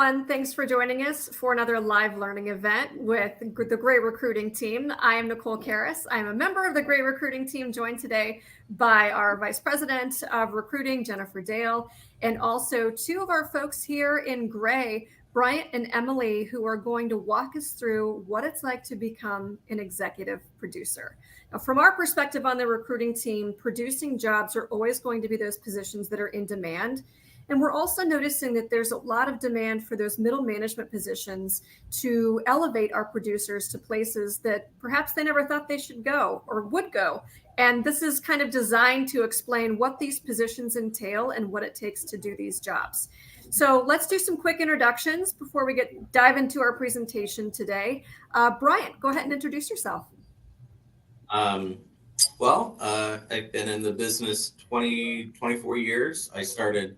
everyone. Thanks for joining us for another live learning event with the Gray Recruiting Team. I am Nicole Karras. I am a member of the Gray Recruiting Team, joined today by our Vice President of Recruiting, Jennifer Dale, and also two of our folks here in Gray, Bryant and Emily, who are going to walk us through what it's like to become an executive producer. Now, from our perspective on the recruiting team, producing jobs are always going to be those positions that are in demand. And we're also noticing that there's a lot of demand for those middle management positions to elevate our producers to places that perhaps they never thought they should go or would go. And this is kind of designed to explain what these positions entail and what it takes to do these jobs. So let's do some quick introductions before we dive into our presentation today. Bryant, go ahead and introduce yourself. I've been in the business 24 years. I started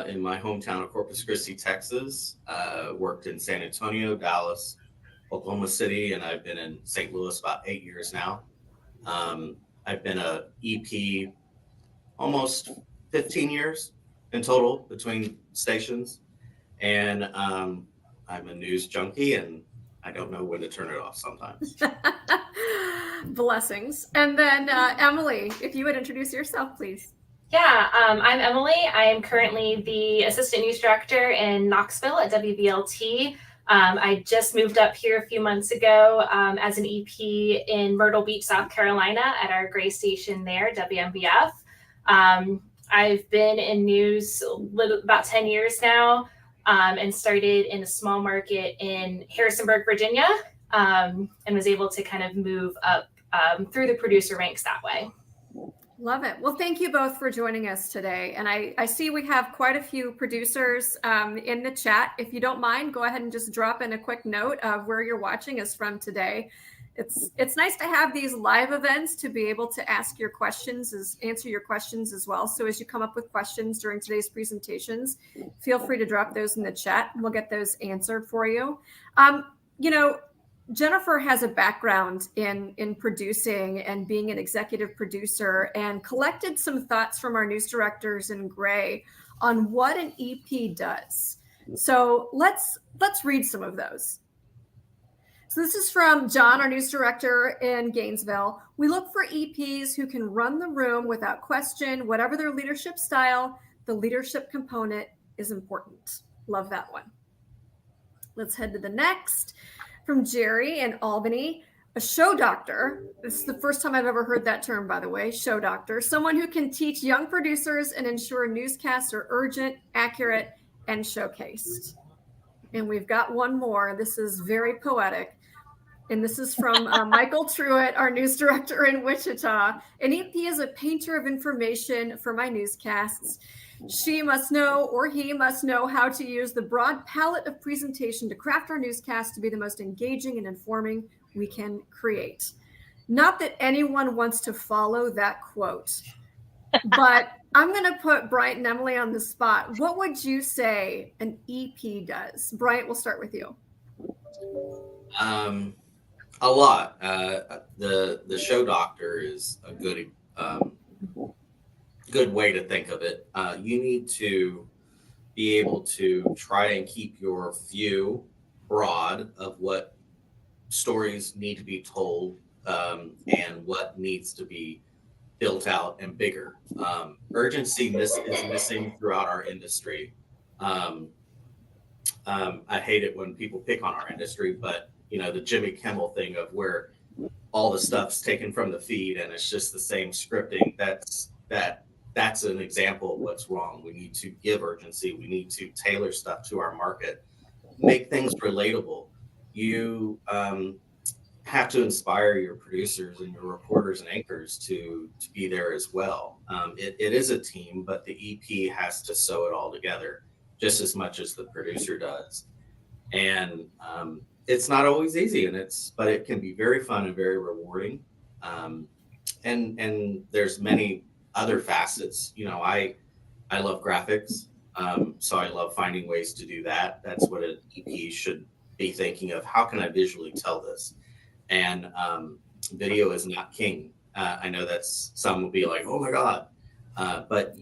in my hometown of Corpus Christi, Texas, worked in San Antonio, Dallas, Oklahoma City, and I've been in St. Louis about 8 years now. I've been a EP almost 15 years in total between stations. And I'm a news junkie and I don't know when to turn it off sometimes. Blessings. And then Emily, if you would introduce yourself, please. Yeah, I'm Emily. I am currently the Assistant News Director in Knoxville at WBLT. I just moved up here a few months ago as an EP in Myrtle Beach, South Carolina at our Gray station there, WMBF. I've been in news about 10 years now and started in a small market in Harrisonburg, Virginia, and was able to kind of move up through the producer ranks that way. Love it. Well, thank you both for joining us today. And I see we have quite a few producers in the chat. If you don't mind, go ahead and just drop in a quick note of where you're watching us from today. It's nice to have these live events to be able to ask your questions, answer your questions as well. So as you come up with questions during today's presentations, feel free to drop those in the chat and we'll get those answered for you. Jennifer has a background in producing and being an executive producer and collected some thoughts from our news directors in Gray on what an EP does. So let's read some of those. So this is from John, our news director in Gainesville. We look for EPs who can run the room without question. Whatever their leadership style, the leadership component is important. Love that one. Let's head to the next. From Jerry in Albany, a show doctor. This is the first time I've ever heard that term, by the way, show doctor. Someone who can teach young producers and ensure newscasts are urgent, accurate, and showcased. And we've got one more. This is very poetic. And this is from Michael Truitt, our news director in Wichita. An EP is a painter of information for my newscasts. She must know, or he must know, how to use the broad palette of presentation to craft our newscast to be the most engaging and informing we can create. Not that anyone wants to follow that quote, but I'm going to put Bryant and Emily on the spot. What would you say an EP does? Bryant, we'll start with you. A lot. The show doctor is a good way to think of it. You need to be able to try and keep your view broad of what stories need to be told and what needs to be built out and bigger. Urgency is missing throughout our industry. I hate it when people pick on our industry, but the Jimmy Kimmel thing of where all the stuff's taken from the feed and it's just the same scripting. That's an example of what's wrong. We need to give urgency. We need to tailor stuff to our market, make things relatable. You have to inspire your producers and your reporters and anchors to be there as well. It is a team, but the EP has to sew it all together just as much as the producer does. And it's not always easy, but it can be very fun and very rewarding. And there's many other facets. I love graphics, so I love finding ways to do that. That's what an EP should be thinking of. How can I visually tell this? And video is not king. I know some will be like, oh my God, but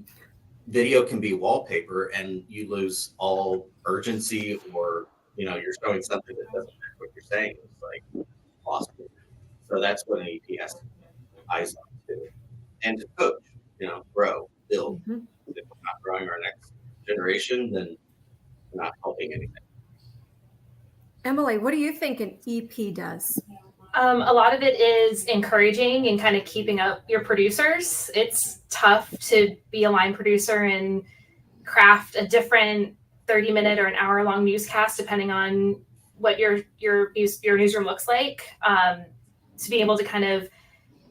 video can be wallpaper and you lose all urgency, or you're showing something that doesn't match what you're saying. It's like lost. So that's what an EP has to eyes on too, and to coach, grow, build. Mhm. If we're not growing our next generation, then we're not helping anything. Emily, what do you think an EP does? A lot of it is encouraging and kind of keeping up your producers. It's tough to be a line producer and craft a different 30-minute or an hour-long newscast, depending on what your newsroom looks like. To be able to kind of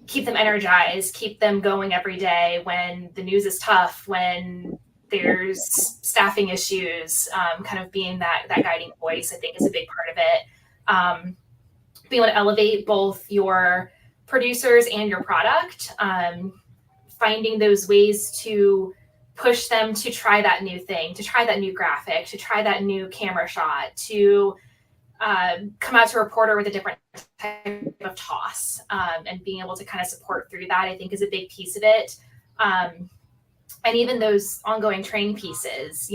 keep them energized, keep them going every day when the news is tough, when there's staffing issues, kind of being that guiding voice, I think, is a big part of it. Being able to elevate both your producers and your product, finding those ways to push them to try that new thing, to try that new graphic, to try that new camera shot, to come out to a reporter with a different type of toss, and being able to kind of support through that, I think, is a big piece of it. And even those ongoing training pieces,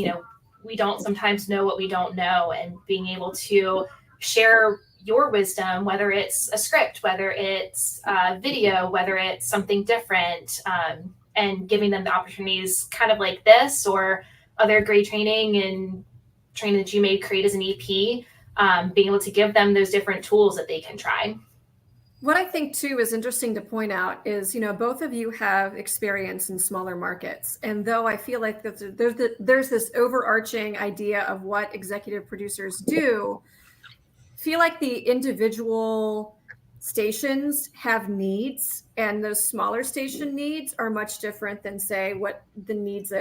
we don't sometimes know what we don't know, and being able to share your wisdom, whether it's a script, whether it's video, whether it's something different, and giving them the opportunities kind of like this or other great training that you may create as an EP, being able to give them those different tools that they can try. What I think too is interesting to point out is, both of you have experience in smaller markets. And though I feel like there's this overarching idea of what executive producers do, I feel like the individual stations have needs, and those smaller station needs are much different than, say, what the needs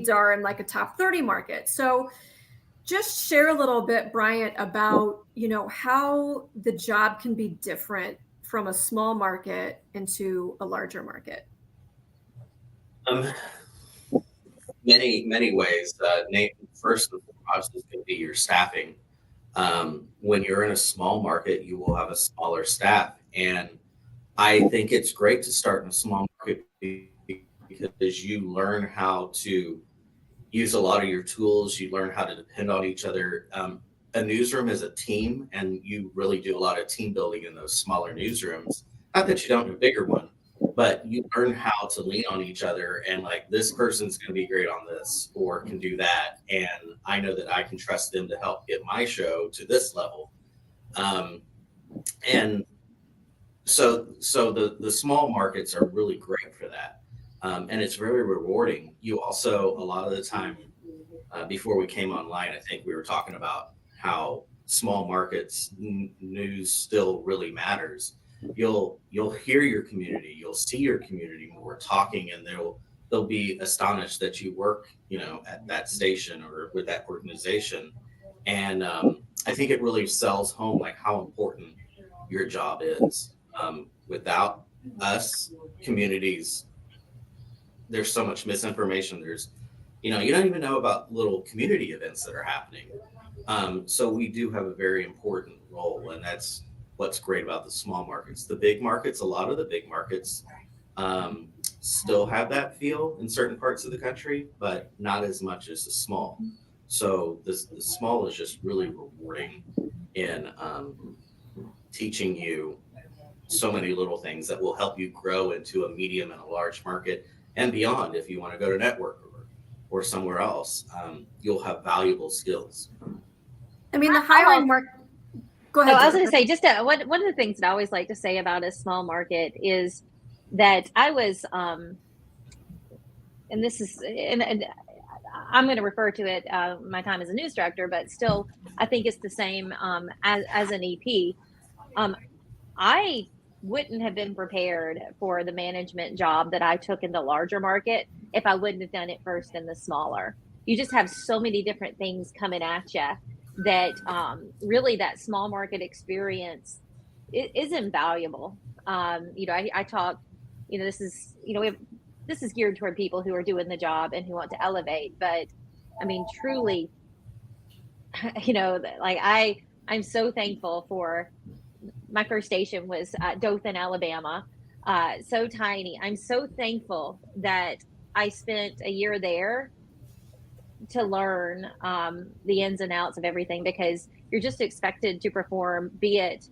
are in like a top 30 market. So just share a little bit, Bryant, about how the job can be different from a small market into a larger market. Many ways. First and foremost is going to be your staffing. When you're in a small market, you will have a smaller staff, and I think it's great to start in a small market because you learn how to use a lot of your tools. You learn how to depend on each other. A newsroom is a team, and you really do a lot of team building in those smaller newsrooms. Not that you don't do a bigger one, but you learn how to lean on each other, and like, this person's going to be great on this or can do that, and I know that I can trust them to help get my show to this level. And so the small markets are really great for that. And it's very rewarding. You also, a lot of the time, before we came online, I think we were talking about how small markets news still really matters. You'll hear your community, you'll see your community more talking, and they'll be astonished that you work, at that station or with that organization. And I think it really sells home like how important your job is. Without us, communities, there's so much misinformation. There's, you don't even know about little community events that are happening. So we do have a very important role, and that's what's great about the small markets. The big markets, a lot of the big markets still have that feel in certain parts of the country, but not as much as the small. So the small is just really rewarding in teaching you so many little things that will help you grow into a medium and a large market and beyond. If you want to go to network or somewhere else, you'll have valuable skills. I mean, the hiring market. Go ahead. No, I was going to say, just one of the things that I always like to say about a small market is that I was, and this is, and I'm going to refer to it, my time as a news director, but still, I think it's the same as an EP. I wouldn't have been prepared for the management job that I took in the larger market if I wouldn't have done it first in the smaller. You just have so many different things coming at you that really that small market experience is invaluable. I talk, this is, this is geared toward people who are doing the job and who want to elevate, but I mean, truly, I'm so thankful for my first station was Dothan, Alabama. So tiny. I'm so thankful that I spent a year there to learn the ins and outs of everything, because you're just expected to perform, be it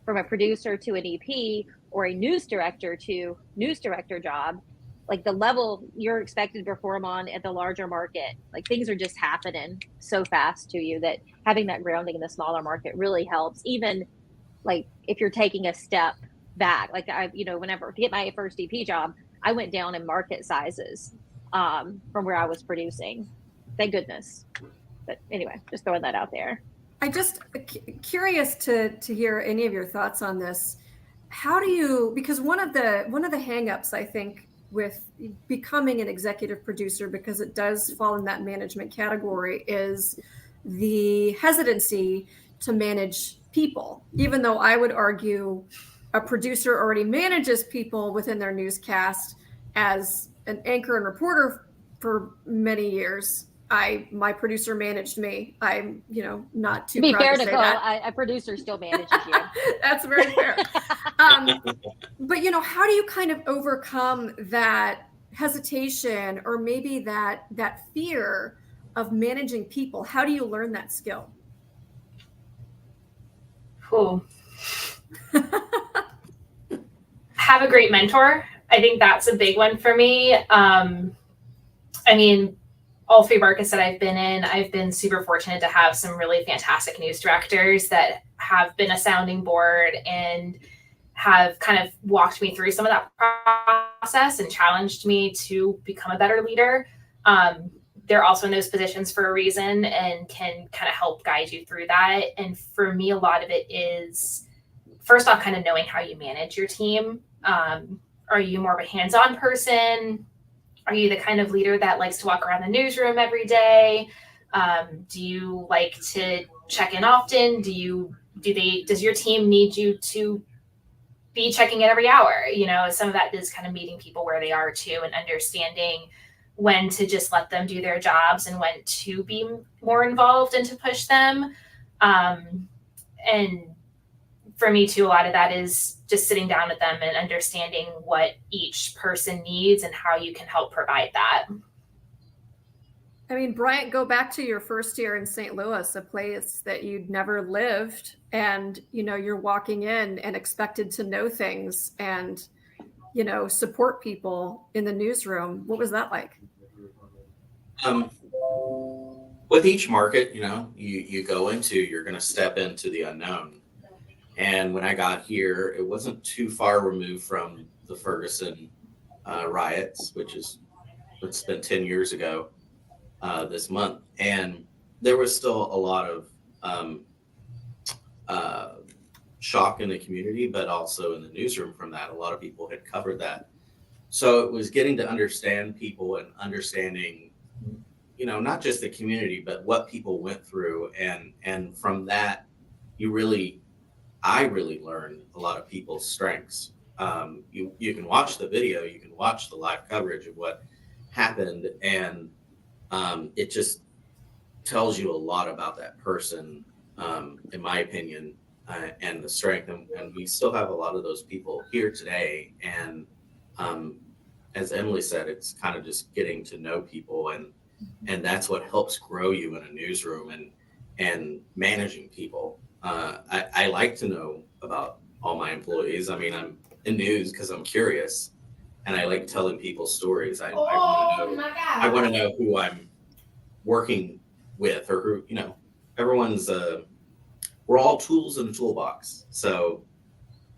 from a producer to an EP or a news director to news director job. Like the level you're expected to perform on at the larger market, like things are just happening so fast to you that having that grounding in the smaller market really helps. Even like if you're taking a step back, like whenever to get my first EP job, I went down in market sizes from where I was producing. Thank goodness. But anyway, just throwing that out there. I just curious to hear any of your thoughts on this. How do you, because one of the hangups I think with becoming an executive producer, because it does fall in that management category, is the hesitancy to manage people, even though I would argue a producer already manages people within their newscast. As an anchor and reporter for many years, my producer managed me. I'm, not too To be proud fair, to say Nicole, that. a producer still manages you. That's very fair. But how do you kind of overcome that hesitation, or maybe that fear of managing people? How do you learn that skill? Cool. Have a great mentor. I think that's a big one for me. All 3 markets that I've been in, I've been super fortunate to have some really fantastic news directors that have been a sounding board and have kind of walked me through some of that process and challenged me to become a better leader. They're also in those positions for a reason and can kind of help guide you through that. And for me, a lot of it is, first off, kind of knowing how you manage your team. Are you more of a hands-on person? Are you the kind of leader that likes to walk around the newsroom every day? Do you like to check in often? Does your team need you to be checking in every hour? Some of that is kind of meeting people where they are too, and understanding when to just let them do their jobs and when to be more involved and to push them. And for me too, a lot of that is just sitting down with them and understanding what each person needs and how you can help provide that. Bryant, go back to your first year in St. Louis, a place that you'd never lived, and you're walking in and expected to know things and support people in the newsroom. What was that like? With each market, you go into, you're going to step into the unknown. And when I got here, it wasn't too far removed from the Ferguson riots, it's been 10 years ago this month. And there was still a lot of shock in the community, but also in the newsroom from that. A lot of people had covered that. So it was getting to understand people and understanding, not just the community, but what people went through. And from that, I really learned a lot of people's strengths. You can watch the video, you can watch the live coverage of what happened, and it just tells you a lot about that person, in my opinion, and the strength. And we still have a lot of those people here today. And as Emily said, it's kind of just getting to know people, and that's what helps grow you in a newsroom and managing people. I like to know about all my employees. I'm in news because I'm curious, and I like telling people stories. I want to know who I'm working with, or who, everyone's, we're all tools in a toolbox. So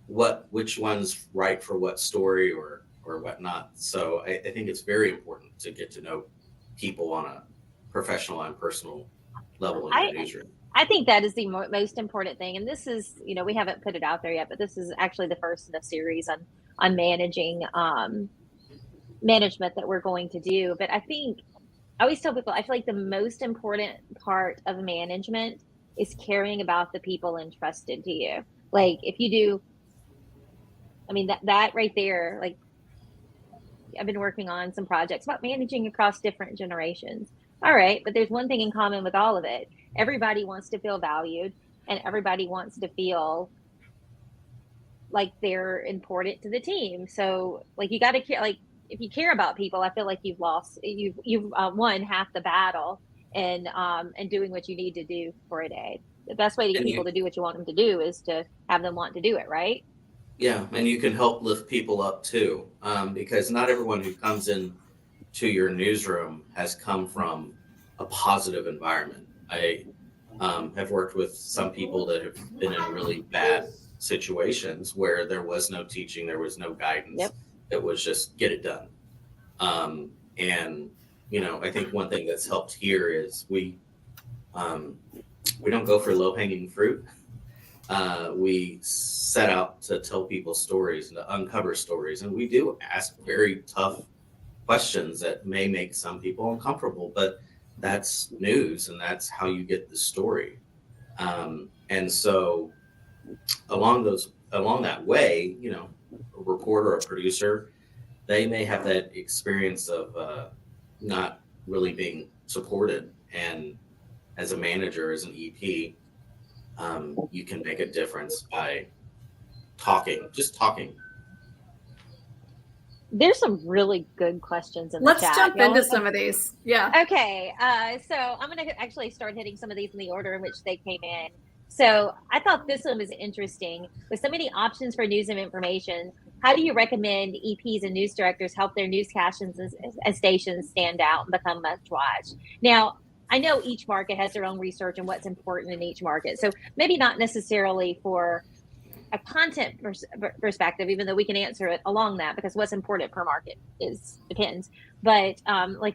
which one's right for what story or whatnot. So I think it's very important to get to know people on a professional and personal level in the newsroom. I think that is the most important thing. And this is, we haven't put it out there yet, but this is actually the first in a series on managing management that we're going to do. But I always tell people, I feel like the most important part of management is caring about the people entrusted to you. Like if you do, that right there, like I've been working on some projects about managing across different generations. All right, but there's one thing in common with all of it. Everybody wants to feel valued, and everybody wants to feel like they're important to the team. So like you got to care, like if you care about people, I feel like you've won half the battle in doing what you need to do for a day. The best way to get And people to do what you want them to do is to have them want to do it, right? Yeah, and you can help lift people up too, because not everyone who comes in to your newsroom has come from a positive environment. I have worked with some people that have been in really bad situations where there was no teaching, there was no guidance. Yep. It was just get it done. And I think one thing that's helped here is we don't go for low hanging fruit. We set out to tell people stories and to uncover stories, and we do ask very tough questions that may make some people uncomfortable, but that's news and that's how you get the story. And so along that way, a reporter or a producer, they may have that experience of not really being supported. And as a manager, as an EP, you can make a difference by just talking. There's some really good questions in the Let's chat. jump Y'all into wanna- some of these. Yeah. Okay, so I'm going to actually start hitting some of these in the order in which they came in. So I thought this one was interesting. With so many options for news and information, how do you recommend EPs and news directors help their newscasts and stations stand out and become must-watch? Now, I know each market has their own research and what's important in each market. So maybe not necessarily for a content perspective, even though we can answer it along that, because what's important per market depends. But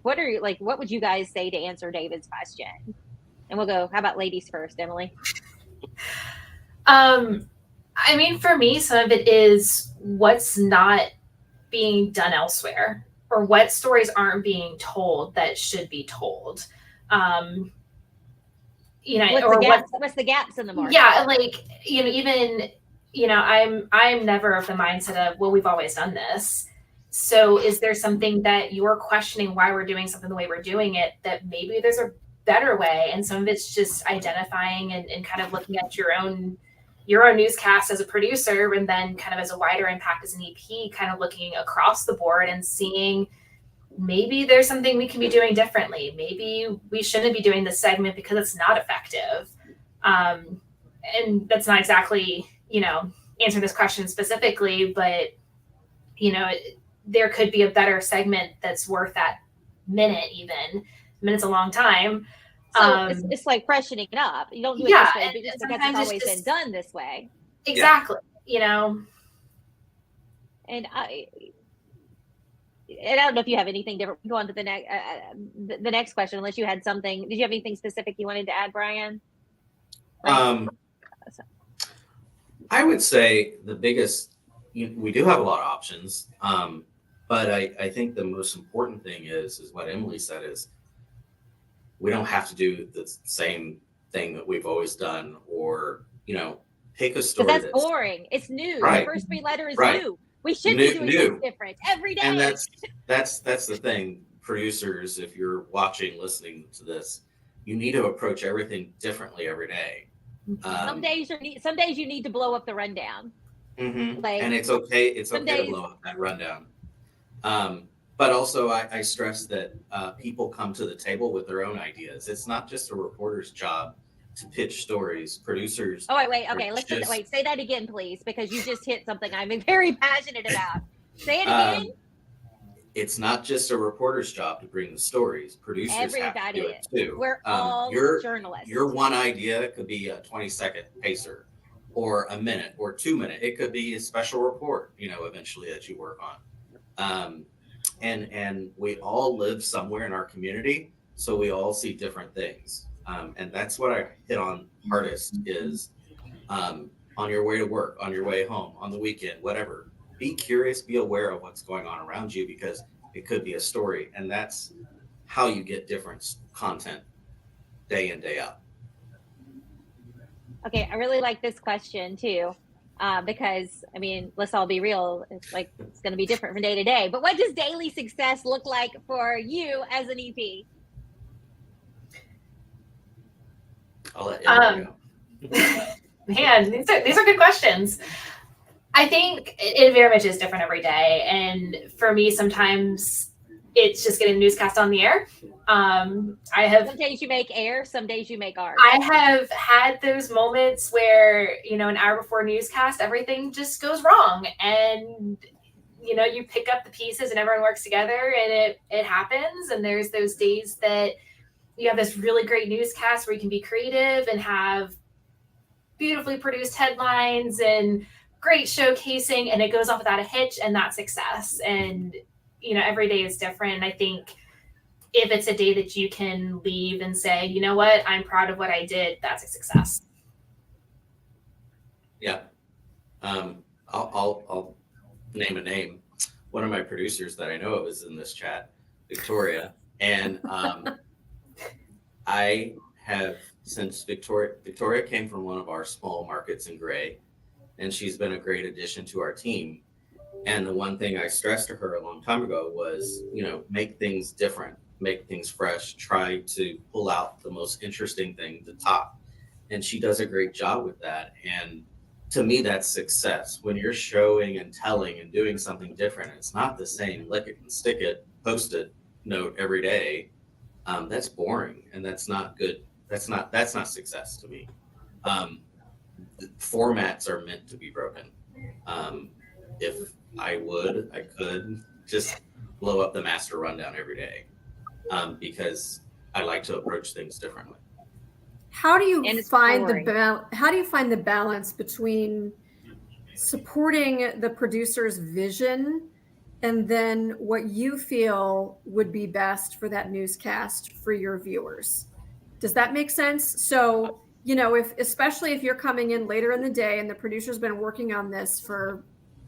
what would you guys say to answer David's question? And we'll go, how about ladies first, Emily? I mean, for me, some of it is what's not being done elsewhere, or what stories aren't being told that should be told. What's the gaps in the market? Yeah, I'm never of the mindset of, well, we've always done this. So is there something that you're questioning why we're doing something the way we're doing it, that maybe there's a better way? And some of it's just identifying and kind of looking at your own newscast as a producer, and then kind of as a wider impact as an EP, kind of looking across the board and seeing maybe there's something we can be doing differently. Maybe we shouldn't be doing this segment because it's not effective. And that's not exactly, answer this question specifically, but, there could be a better segment that's worth that minute even. A minute's a long time. So it's like freshening it up. You don't do it this way because it's always been done this way. Exactly. And I don't know if you have anything different. Go on to the next question, unless you had something. Did you have anything specific you wanted to add, Brian? I would say the biggest, we do have a lot of options, but I think the most important thing is what Emily said is we don't have to do the same thing that we've always done, or pick a story. Because that's boring. It's new. Right. The first three letters is Right. new. We should be doing things different every day. And that's the thing, producers. If you're watching, listening to this, you need to approach everything differently every day. Some days you need to blow up the rundown. Mm-hmm. Like, and it's okay. It's some okay days- to blow up that rundown. But also, I stress that people come to the table with their own ideas. It's not just a reporter's job to pitch stories. Producers. Oh, wait. Okay, wait. Say that again, please, because you just hit something I'm very passionate about. Say it again. It's not just a reporter's job to bring the stories. Producers have to Everybody do it too. We're all journalists. Your one idea could be a 20-second pacer, or a minute, or 2 minute. It could be a special report, eventually that you work on. And we all live somewhere in our community, so we all see different things. And that's what I hit on hardest is on your way to work, on your way home, on the weekend, whatever. Be curious, be aware of what's going on around you, because it could be a story. And that's how you get different content day in, day out. Okay, I really like this question too, because let's all be real. It's going to be different from day to day. But what does daily success look like for you as an EP? I'll let Emily go. Man, these are good questions. I think it very much is different every day. And for me, sometimes it's just getting a newscast on the air. I have Some days you make air, some days you make art. I have had those moments where, you know, an hour before newscast, everything just goes wrong. And, you know, you pick up the pieces and everyone works together and it happens. And there's those days that you have this really great newscast where you can be creative and have beautifully produced headlines and great showcasing, and it goes off without a hitch, and that's success. And, you know, every day is different. And I think if it's a day that you can leave and say, you know what, I'm proud of what I did, that's a success. Yeah. I'll name a name. One of my producers that I know of is in this chat, Victoria. And I have, since Victoria came from one of our small markets in Gray, and she's been a great addition to our team. And the one thing I stressed to her a long time ago was, you know, make things different, make things fresh, try to pull out the most interesting thing to top. And she does a great job with that. And to me, that's success. When you're showing and telling and doing something different, it's not the same lick it and stick it, post-it note every day. That's boring, and that's not good. That's not success to me. Formats are meant to be broken. If I could just blow up the master rundown every day, because I like to approach things differently. How do you And it's find boring. how do you find the balance between supporting the producer's vision and then what you feel would be best for that newscast for your viewers? Does that make sense? So, you know, especially if you're coming in later in the day and the producer's been working on this for,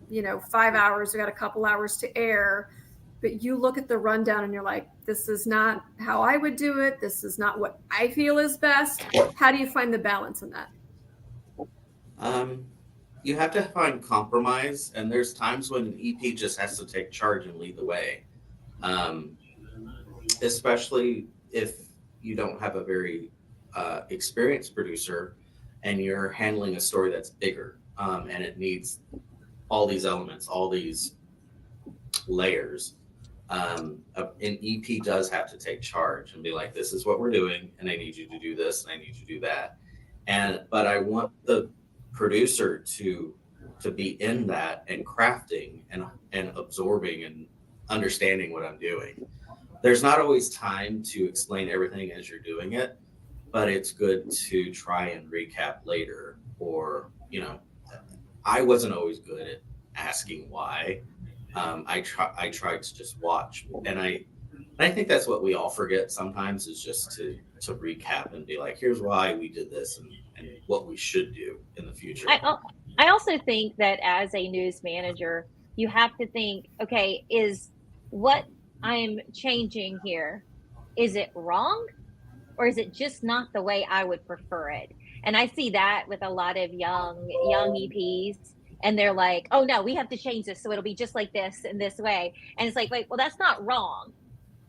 you know, 5 hours, we got a couple hours to air, but you look at the rundown and you're like, this is not how I would do it. This is not what I feel is best. How do you find the balance in that? You have to find compromise, and there's times when an EP just has to take charge and lead the way, especially if you don't have a very experienced producer and you're handling a story that's bigger, and it needs all these elements, all these layers. An EP does have to take charge and be like, this is what we're doing, and I need you to do this, and I need you to do that. But I want the producer to be in that and crafting and absorbing and understanding what I'm doing. There's not always time to explain everything as you're doing it, but it's good to try and recap later. Or, you know, I wasn't always good at asking why. I tried to just watch, and I think that's what we all forget sometimes, is just to recap and be like, here's why we did this and what we should do in the future. I also think that as a news manager, you have to think, okay, is what I'm changing here, is it wrong? Or is it just not the way I would prefer it? And I see that with a lot of young EPs. And they're like, oh no, we have to change this so it'll be just like this in this way. And it's like, wait, well, that's not wrong.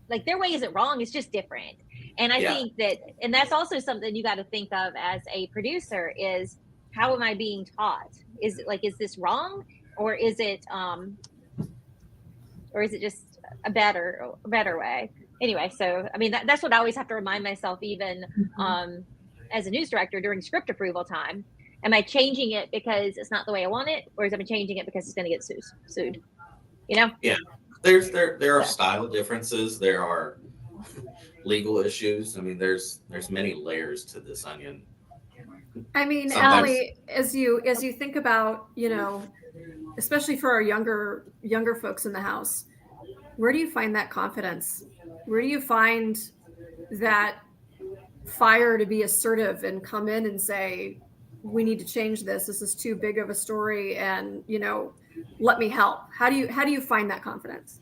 Like, their way isn't wrong, it's just different. And I think that, and that's also something you got to think of as a producer, is how am I being taught? Is it like, is this wrong? Or is it just a better way? Anyway, so, I mean, that's what I always have to remind myself, even as a news director during script approval time. Am I changing it because it's not the way I want it, or is I changing it because it's going to get sued? You know? Yeah, there are style differences. There are legal issues. I mean, there's many layers to this onion. I mean, Sometimes. Allie, as you think about, you know, especially for our younger folks in the house, where do you find that confidence? Where do you find that fire to be assertive and come in and say, we need to change this. This is too big of a story, and, you know, let me help. How do you find that confidence?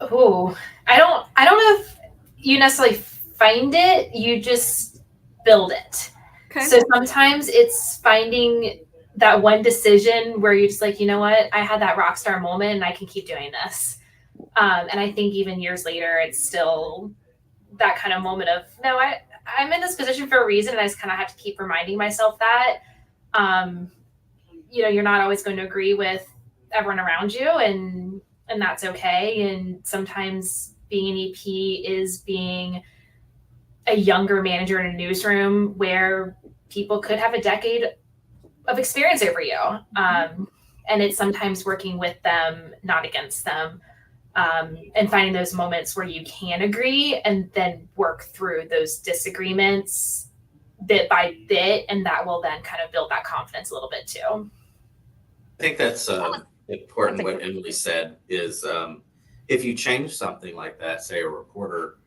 Oh, I don't know if you necessarily find it. You just build it. Okay. So sometimes it's finding that one decision where you're just like, you know what, I had that rock star moment and I can keep doing this. And I think even years later, it's still that kind of moment of, no, I'm in this position for a reason, and I just kind of have to keep reminding myself that. You're not always going to agree with everyone around you, and that's okay. And sometimes being an EP is being a younger manager in a newsroom where people could have a decade of experience over you. And it's sometimes working with them, not against them, and finding those moments where you can agree and then work through those disagreements bit by bit. And that will then kind of build that confidence a little bit too. I think that's important. What Emily said is if you change something like that, say a reporter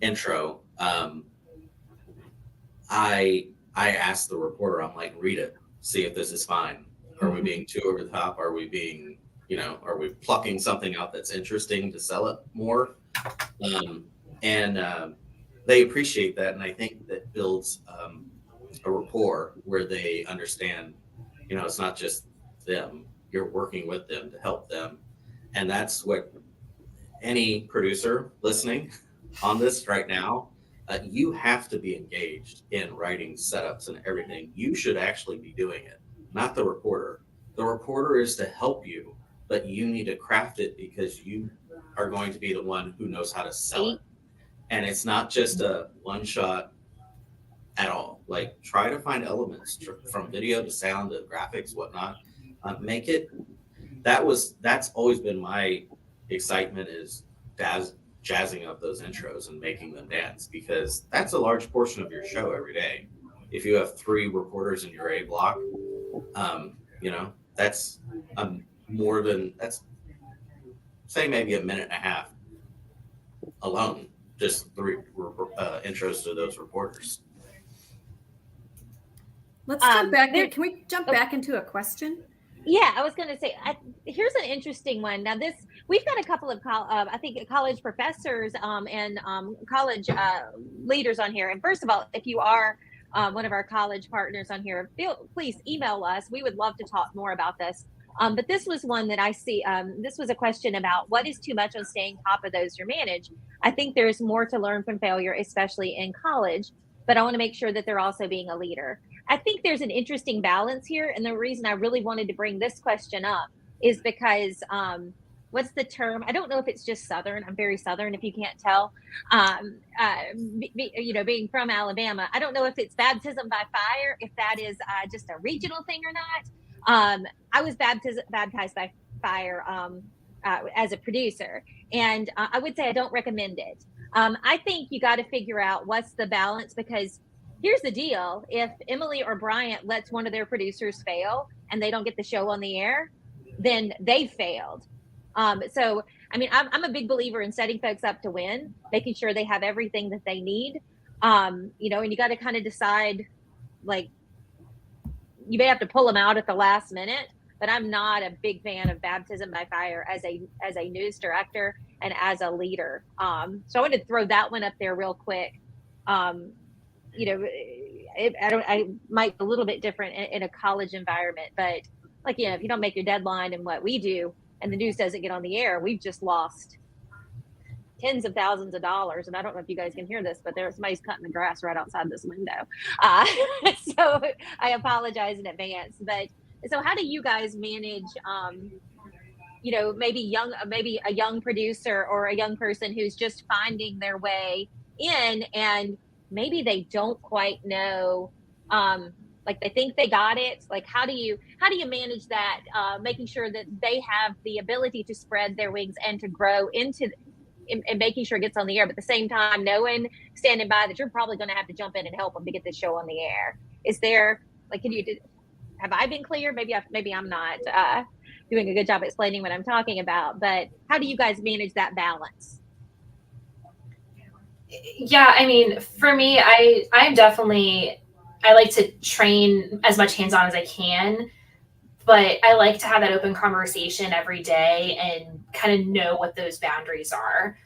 intro, I asked the reporter, I'm like, read it, see if this is fine. Are we being too over the top? Are we being, are we plucking something out that's interesting to sell it more? They appreciate that. And I think that builds a rapport where they understand, it's not just them, you're working with them to help them. And that's what any producer listening on this right now, you have to be engaged in writing setups and everything. You should actually be doing it, not the reporter. The reporter is to help you, but you need to craft it because you are going to be the one who knows how to sell it. And it's not just a one shot at all. Like, try to find elements from video to sound to graphics, whatnot. Make it. That's always been my excitement, is jazzing up those intros and making them dance, because that's a large portion of your show every day. If you have 3 reporters in your A block, that's more than, that's, say, maybe a minute and a half alone, just 3 intros to those reporters. Let's jump back. Can we jump back into a question? Yeah, I was going to say, here's an interesting one. Now, we've got a couple of, I think, college professors and college leaders on here. And first of all, if you are one of our college partners on here, please email us. We would love to talk more about this. But this was one that I see. This was a question about what is too much on staying top of those you manage. I think there's more to learn from failure, especially in college, but I want to make sure that they're also being a leader. I think there's an interesting balance here. And the reason I really wanted to bring this question up is because what's the term? I don't know if it's just Southern. I'm very Southern, if you can't tell. Being from Alabama, I don't know if it's baptism by fire, if that is just a regional thing or not. I was baptized by fire as a producer, and I would say I don't recommend it. I think you got to figure out what's the balance, because here's the deal. If Emily or Bryant lets one of their producers fail and they don't get the show on the air, then they failed. So, I mean, I'm a big believer in setting folks up to win, making sure they have everything that they need. And you got to kind of decide, like, you may have to pull them out at the last minute, but I'm not a big fan of baptism by fire as a news director and as a leader. So I wanted to throw that one up there real quick. I might be a little bit different in a college environment, but if you don't make your deadline and what we do and the news doesn't get on the air, we've just lost tens of thousands of dollars. And I don't know if you guys can hear this, but somebody's cutting the grass right outside this window. So I apologize in advance. But so how do you guys manage, maybe a young producer or a young person who's just finding their way in, and maybe they don't quite know, they think they got it. Like, how do you manage that, making sure that they have the ability to spread their wings and to grow and making sure it gets on the air, but at the same time, standing by that you're probably going to have to jump in and help them to get the show on the air. Is there, have I been clear? Maybe I'm not doing a good job explaining what I'm talking about, but how do you guys manage that balance? Yeah, I mean, for me, I like to train as much hands-on as I can, but I like to have that open conversation every day and kind of know what those boundaries are.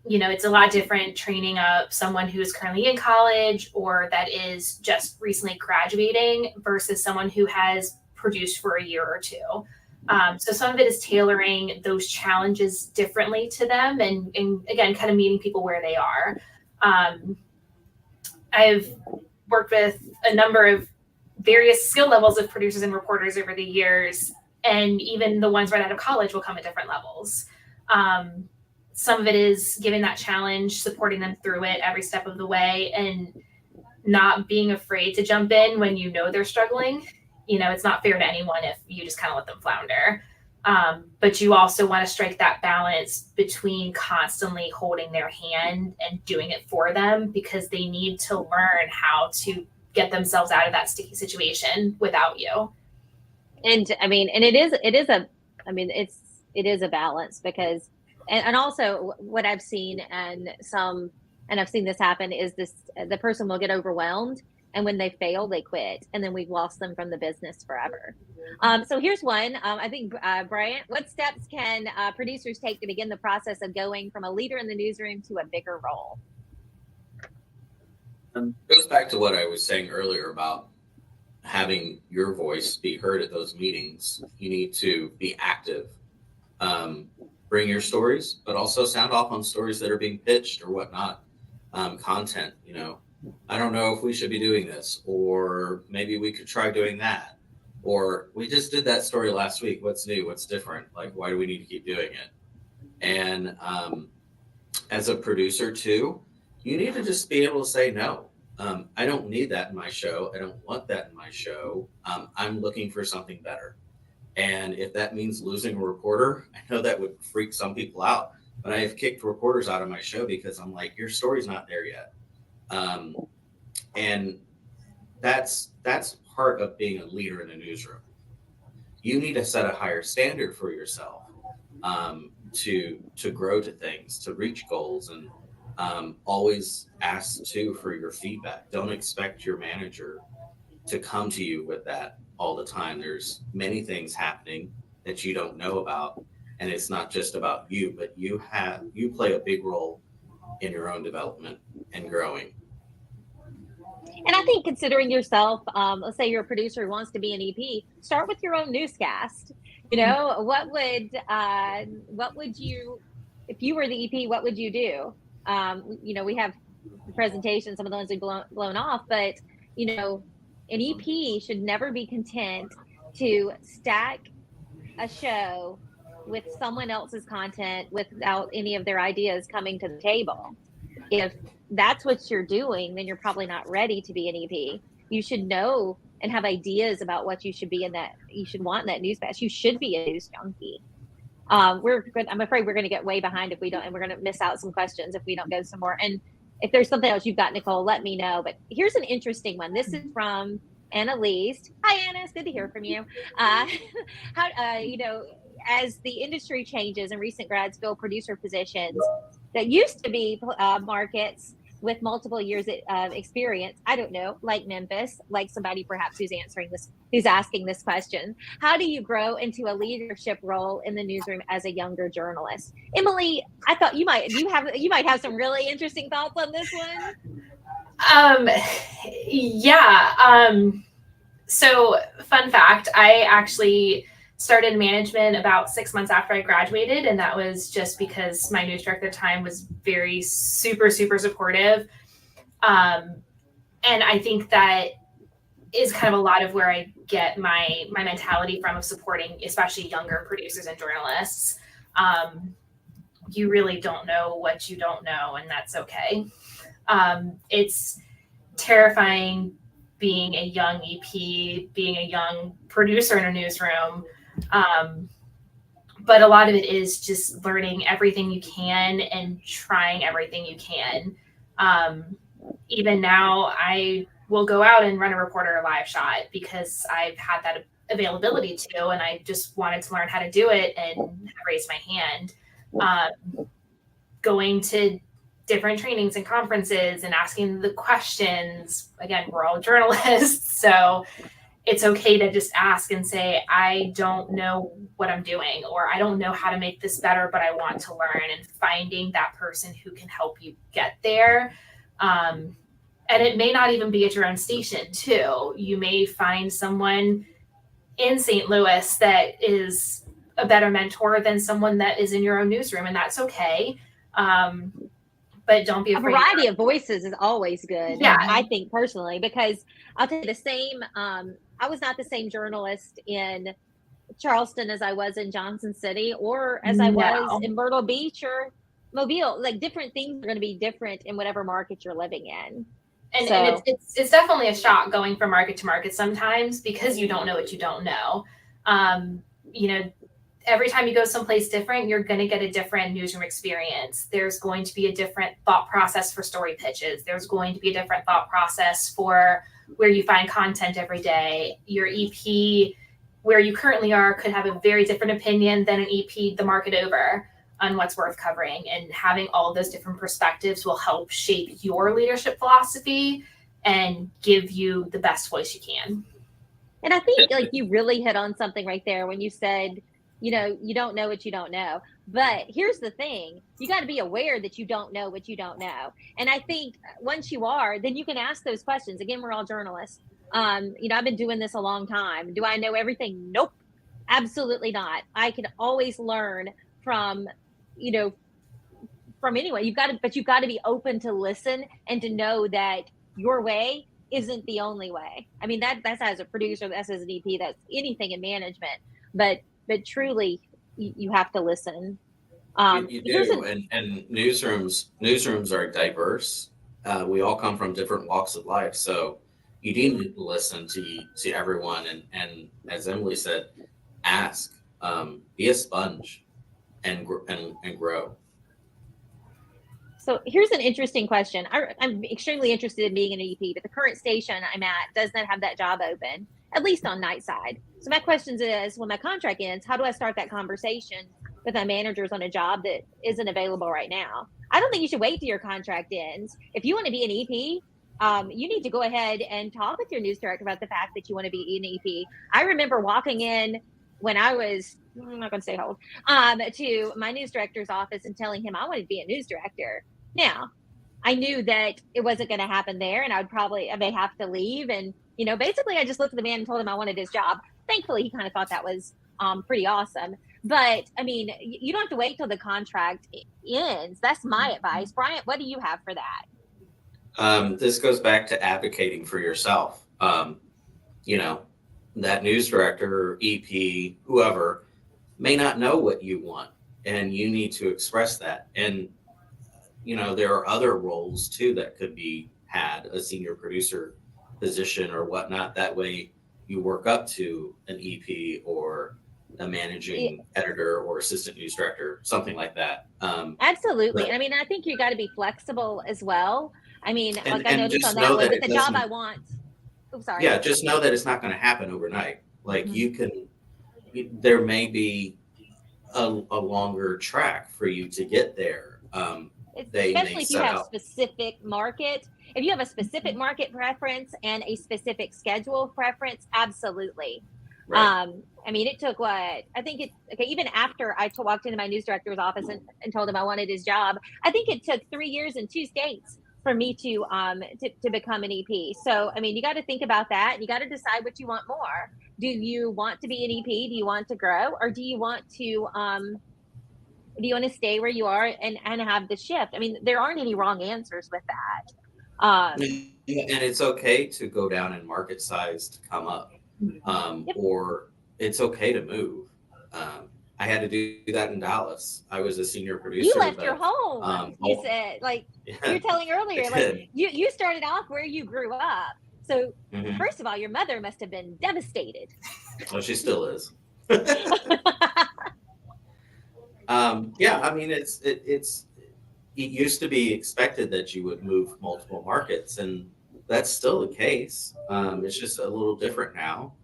It's a lot different training up someone who is currently in college or that is just recently graduating versus someone who has produced for a year or two. So some of it is tailoring those challenges differently to them and again, kind of meeting people where they are. I've worked with a number of various skill levels of producers and reporters over the years, and even the ones right out of college will come at different levels. Some of it is giving that challenge, supporting them through it every step of the way, and not being afraid to jump in when you know they're struggling. It's not fair to anyone if you just kind of let them flounder. But you also want to strike that balance between constantly holding their hand and doing it for them, because they need to learn how to get themselves out of that sticky situation without you. And I mean, and it is a balance, because, and also what I've seen, and I've seen this happen, is the person will get overwhelmed, and when they fail, they quit, and then we've lost them from the business forever. So here's one. I think, Bryant, what steps can producers take to begin the process of going from a leader in the newsroom to a bigger role? Goes back to what I was saying earlier about having your voice be heard at those meetings. You need to be active. Bring your stories, but also sound off on stories that are being pitched or whatnot. Content, I don't know if we should be doing this, or maybe we could try doing that. Or we just did that story last week. What's new? What's different? Like, why do we need to keep doing it? And as a producer too, you need to just be able to say no. I don't need that in my show. I don't want that in my show. I'm looking for something better. And if that means losing a reporter, I know that would freak some people out, but I have kicked reporters out of my show because I'm like, your story's not there yet. And that's part of being a leader in a newsroom. You need to set a higher standard for yourself, to grow to things, to reach goals, and always ask too for your feedback. Don't expect your manager to come to you with that all the time. There's many things happening that you don't know about, and it's not just about you, but you play a big role in your own development and growing. And I think, considering yourself, let's say you're a producer who wants to be an EP, start with your own newscast. What would you, if you were the EP, what would you do? We have the presentation, some of the ones we've blown off, but an EP should never be content to stack a show with someone else's content without any of their ideas coming to the table. If that's what you're doing, then you're probably not ready to be an EP. You should know and have ideas about what you should be you should want in that news batch. You should be a news junkie. I'm afraid we're going to get way behind if we don't, and we're going to miss out some questions if we don't go some more. And if there's something else you've got, Nicole, let me know. But here's an interesting one. This is from Annalise. Hi, Anna. It's good to hear from you. As the industry changes and recent grads fill producer positions that used to be markets with multiple years of experience, I don't know, like Memphis, like somebody perhaps who's asking this question. How do you grow into a leadership role in the newsroom as a younger journalist? Emily, I thought you might have some really interesting thoughts on this one. So fun fact, I actually started management about 6 months after I graduated, and that was just because my news director at the time was very super, super supportive. And I think that is kind of a lot of where I get my mentality from, of supporting especially younger producers and journalists. You really don't know what you don't know, and that's okay. It's terrifying being a young EP, being a young producer in a newsroom. But a lot of it is just learning everything you can and trying everything you can. Even now, I will go out and run a reporter a live shot because I've had that availability to, and I just wanted to learn how to do it and raise my hand. Going to different trainings and conferences and asking the questions. Again, we're all journalists, so it's okay to just ask and say, I don't know what I'm doing, or I don't know how to make this better, but I want to learn, and finding that person who can help you get there. And it may not even be at your own station too. You may find someone in St. Louis that is a better mentor than someone that is in your own newsroom, and that's okay. but don't be A afraid. variety of voices is always good. Yeah. I think personally, because I'll tell you the same. I was not the same journalist in Charleston as I was in Johnson City or as I was No. in Myrtle Beach or Mobile. Like different things are going to be different in whatever market you're living in. And, So- and it's definitely a shock going from market to market sometimes because you don't know what you don't know. You know, every time you go someplace different, you're going to get a different newsroom experience. There's going to be a different thought process for story pitches. There's going to be a different thought process for where you find content every day. Your EP, where you currently are, could have a very different opinion than an EP the market over on what's worth covering. And having all those different perspectives will help shape your leadership philosophy and give you the best voice you can. And I think like you really hit on something right there when you said, you know, you don't know what you don't know. But here's the thing, you got to be aware that you don't know what you don't know. And I think once you are, then you can ask those questions. Again, we're all journalists. You know, I've been doing this a long time. Do I know everything? Nope, absolutely not. I can always learn from, you know, from anyone. You've got to be open to listen and to know that your way isn't the only way. I mean, that's as a producer, that's as an EP, that's anything in management. But truly, you have to listen. You do, and newsrooms are diverse. We all come from different walks of life, so you need to listen to everyone. And as Emily said, ask, be a sponge, and grow. So here's an interesting question. I'm extremely interested in being an EP, but the current station I'm at does not have that job open, at least on night side. So my question is, when my contract ends, how do I start that conversation with my managers on a job that isn't available right now? I don't think you should wait till your contract ends. If you want to be an EP, you need to go ahead and talk with your news director about the fact that you want to be an EP. I remember walking in when I was, I'm not going to say how old, to my news director's office and telling him I wanted to be a news director. Now, I knew that it wasn't going to happen there, and I may have to leave. And, you know, basically I just looked at the man and told him I wanted his job. Thankfully, he kind of thought that was pretty awesome. But, I mean, you don't have to wait till the contract ends. That's my advice. Bryant, what do you have for that? This goes back to advocating for yourself. You know, that news director or EP, whoever, may not know what you want, and you need to express that. And, you know, there are other roles too that could be had, a senior producer position or whatnot. That way you work up to an EP or a managing editor or assistant news director, something like that. Absolutely. but- I mean, I think you got to be flexible as well. I mean, And- like I and noticed just on that know one, that but it the job doesn't- I want. Oh, sorry. Yeah, just know that it's not going to happen overnight. Like Mhm. there may be a longer track for you to get there. They may Especially if you set have out- specific market. If you have a specific market preference and a specific schedule preference, absolutely. Right. I mean, it took even after I walked into my news director's office and told him I wanted his job, I think it took 3 years and 2 states for me to become an EP. So, I mean, you got to think about that. You got to decide what you want more. Do you want to be an EP? Do you want to grow? Or do you want to stay where you are and have the shift? I mean, there aren't any wrong answers with that. And it's okay to go down in market size to come up, Yep. or it's okay to move. I had to do that in Dallas. I was a senior producer. You left but, your home. You oh, said, like you were yeah, telling earlier, I like did. you started off where you grew up. So Mhm. first of all, your mother must have been devastated. Well, she still is. Yeah, I mean, it used to be expected that you would move multiple markets, and that's still the case. It's just a little different now.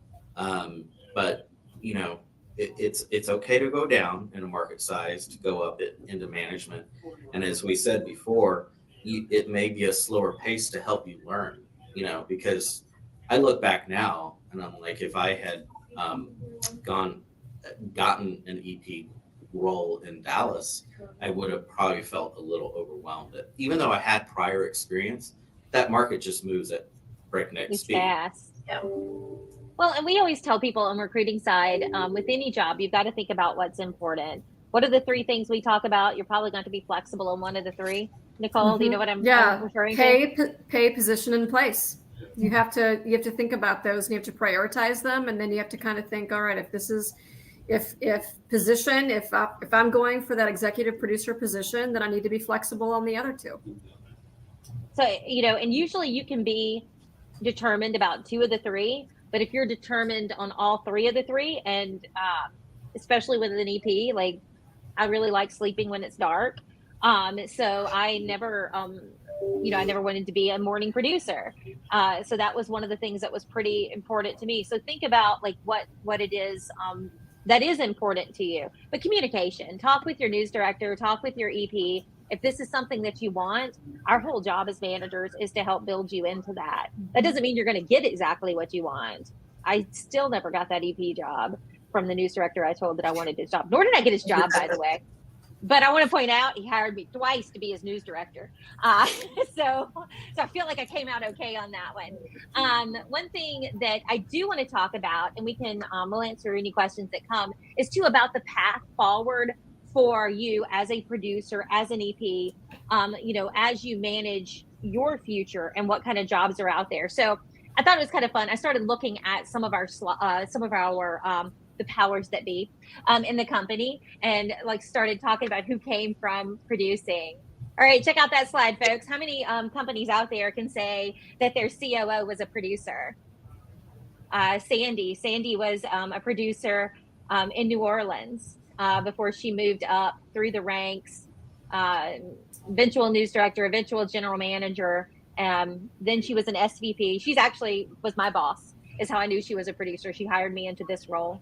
But you know, it's okay to go down in a market size to go up into management. And as we said before, it may be a slower pace to help you learn. You know, because I look back now and I'm like, if I had gotten an EP role in Dallas, I would have probably felt a little overwhelmed. Even though I had prior experience, that market just moves at breakneck It's speed. fast. Yeah. Well, and we always tell people on recruiting side, with any job, you've got to think about what's important. What are the 3 things we talk about? You're probably going to be flexible on one of the 3. Nicole, do you know what I'm Yeah, referring to? pay, position, and place. You have to think about those, and you have to prioritize them, and then you have to kind of think, all right, if this is if position, if I'm going for that executive producer position, then I need to be flexible on the other two. So, and usually you can be determined about two of the three, but if you're determined on all three of the three, and especially with an EP, like I really like sleeping when it's dark. So I never, I never wanted to be a morning producer. So that was one of the things that was pretty important to me. So think about like what it is that is important to you. But communication, talk with your news director, talk with your EP. If this is something that you want, our whole job as managers is to help build you into that. That doesn't mean you're going to get exactly what you want. I still never got that EP job from the news director I told that I wanted his job. Nor did I get his job, by the way. But I want to point out he hired me twice to be his news director. So I feel like I came out okay on that one. One thing that I do want to talk about, and we'll answer any questions that come, is too about the path forward for you as a producer, as an EP, as you manage your future and what kind of jobs are out there. So I thought it was kind of fun. I started looking at some of our the powers that be in the company, and like started talking about who came from producing. All right, check out that slide, folks. How many companies out there can say that their COO was a producer? Sandy was a producer in New Orleans before she moved up through the ranks, eventual news director, eventual general manager. Then she was an SVP. She's actually was my boss, is how I knew she was a producer. She hired me into this role.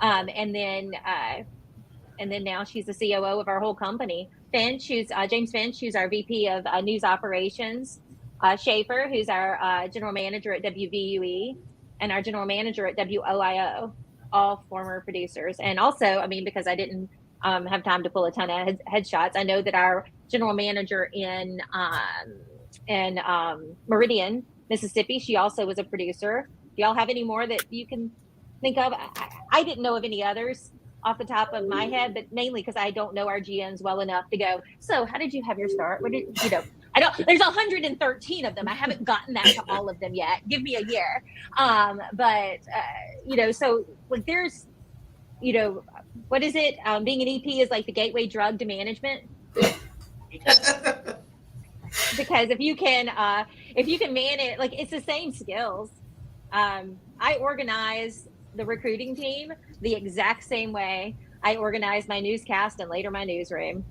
And then now she's the COO of our whole company. James Finch, who's our VP of news operations. Schaefer, who's our general manager at WVUE, and our general manager at WOIO, all former producers. And also, because I didn't have time to pull a ton of headshots, I know that our general manager in Meridian, Mississippi, she also was a producer. Do y'all have any more that you can think of? I didn't know of any others off the top of my head, but mainly because I don't know our GMs well enough to go, so how did you have your start? What did I don't, there's 113 of them. I haven't gotten that to all of them yet. Give me a year. So like there's, what is it? Being an EP is like the gateway drug to management. Because if you can manage, like it's the same skills. I organize the recruiting team the exact same way I organize my newscast and later my newsroom.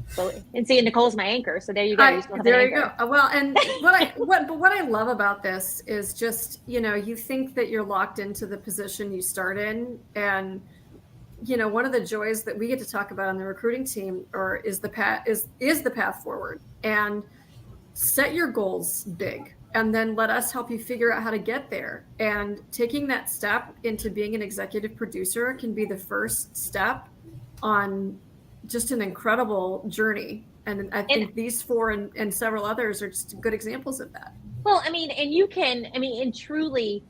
So, and see, Nicole's my anchor, so there you go. There you go. Well, and what I love about this is just, you think that you're locked into the position you start in, and one of the joys that we get to talk about on the recruiting team is the path forward, and set your goals big, and then let us help you figure out how to get there. And taking that step into being an executive producer can be the first step on just an incredible journey. And I think these four and several others are just good examples of that. Well, and you can, and truly,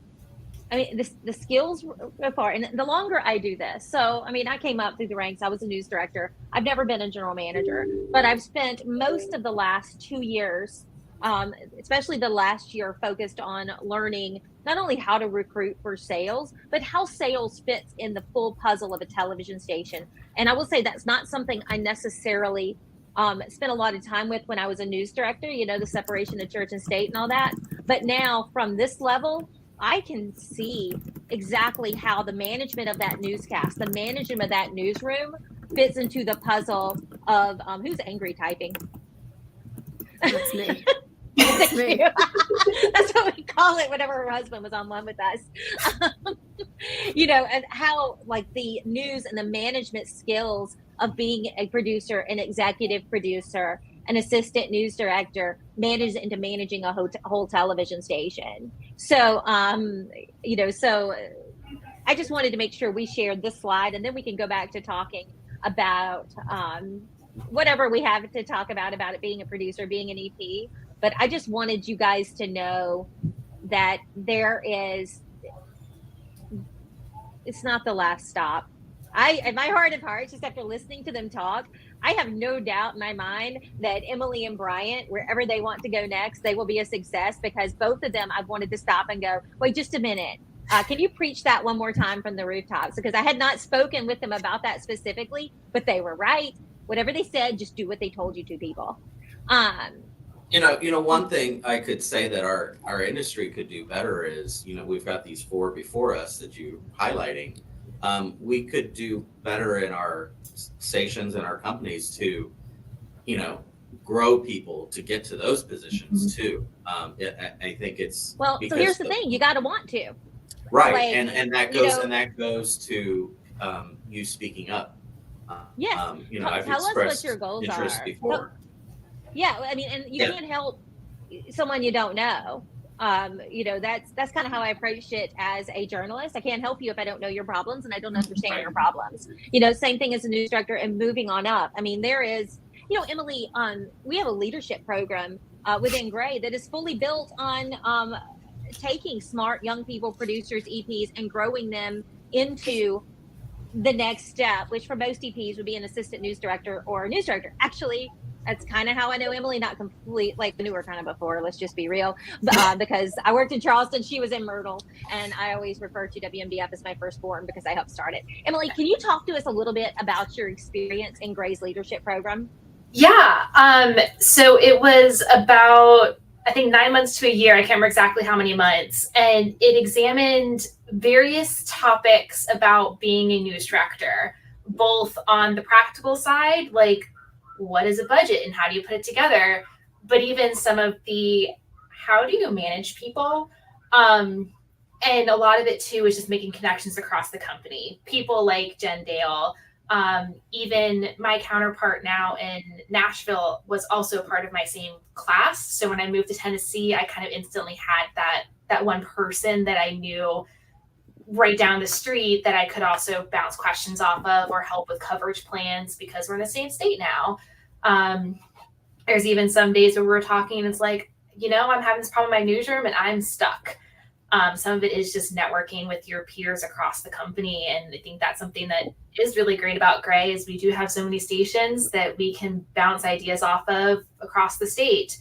the skills go far. And the longer I do this, so, I came up through the ranks. I was a news director. I've never been a general manager, but I've spent most of the last 2 years, especially the last year, focused on learning not only how to recruit for sales, but how sales fits in the full puzzle of a television station. And I will say that's not something I necessarily spent a lot of time with when I was a news director, the separation of church and state and all that. But now from this level, I can see exactly how the management of that newscast, the management of that newsroom fits into the puzzle of who's angry typing. That's me. That's me. That's what we call it whenever her husband was on one with us. And how like the news and the management skills of being a producer, an executive producer, an assistant news director managed into managing a whole television station. So, so I just wanted to make sure we shared this slide, and then we can go back to talking about whatever we have to talk about it being a producer, being an EP. But I just wanted you guys to know that it's not the last stop. In my heart of hearts, just after listening to them talk, I have no doubt in my mind that Emily and Bryant, wherever they want to go next, they will be a success, because both of them, I've wanted to stop and go, wait just a minute. Can you preach that one more time from the rooftops? Because I had not spoken with them about that specifically, but they were right. Whatever they said, just do what they told you to, people. One thing I could say that our industry could do better is, we've got these 4 before us that you highlighting. We could do better in our stations and our companies to, grow people to get to those positions too. I think it's well. So here's the thing: you got to want to. Right, Like, and that goes to you speaking up. Yes. I've Tell us expressed what your goals interest are. before. Yeah, I mean, and you can't help someone you don't know. That's kind of how I approached it as a journalist. I can't help you if I don't know your problems and I don't understand your problems. Same thing as a news director and moving on up. I mean, there is, Emily, we have a leadership program within Gray that is fully built on taking smart young people, producers, EPs, and growing them into the next step, which for most EPs would be an assistant news director or a news director. Actually, that's kind of how I know Emily, not complete, like I knew her kind of before, let's just be real, because I worked in Charleston, she was in Myrtle, and I always refer to WMDF as my firstborn because I helped start it. Emily, can you talk to us a little bit about your experience in Gray's leadership program? Yeah. So it was about, I think, 9 months to a year. I can't remember exactly how many months. And it examined various topics about being a news director, both on the practical side, like what is a budget and how do you put it together, but even some of the how do you manage people. And a lot of it too is just making connections across the company. People like Jen Dale, even my counterpart now in Nashville was also part of my same class. So when I moved to Tennessee, I kind of instantly had that one person that I knew right down the street that I could also bounce questions off of or help with coverage plans because we're in the same state now. There's even some days where we're talking and it's like, I'm having this problem in my newsroom and I'm stuck. Some of it is just networking with your peers across the company. And I think that's something that is really great about Gray is we do have so many stations that we can bounce ideas off of across the state.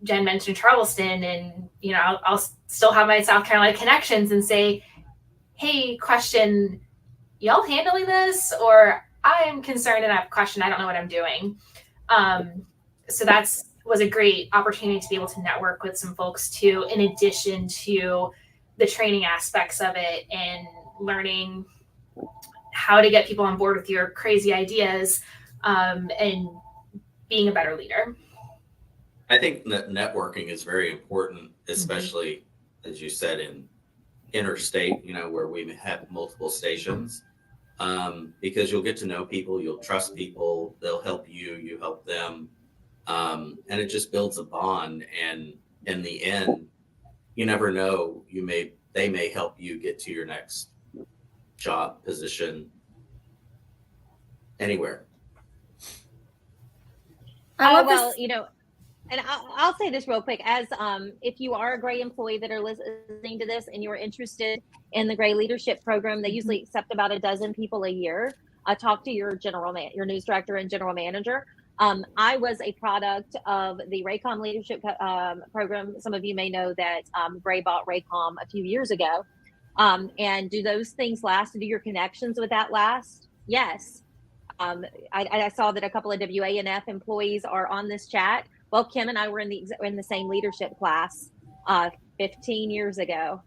Jen mentioned Charleston and, I'll still have my South Carolina connections and say, hey, question, y'all handling this? Or I'm concerned and I have a question. I don't know what I'm doing. So was a great opportunity to be able to network with some folks too, in addition to the training aspects of it and learning how to get people on board with your crazy ideas and being a better leader. I think that networking is very important, especially as you said in interstate, where we have multiple stations, because you'll get to know people, you'll trust people, they'll help you, you help them. And it just builds a bond. And in the end, you never know, they may help you get to your next job position anywhere. And I'll say this real quick, as if you are a Gray employee that are listening to this and you're interested in the Gray leadership program, they usually accept about 12 people a year. Talk to your your news director and general manager. I was a product of the Raycom leadership program. Some of you may know that Gray bought Raycom a few years ago. And do those things last? Do your connections with that last? Yes. I saw that a couple of WANF employees are on this chat. Well, Kim and I were in the same leadership class 15 years ago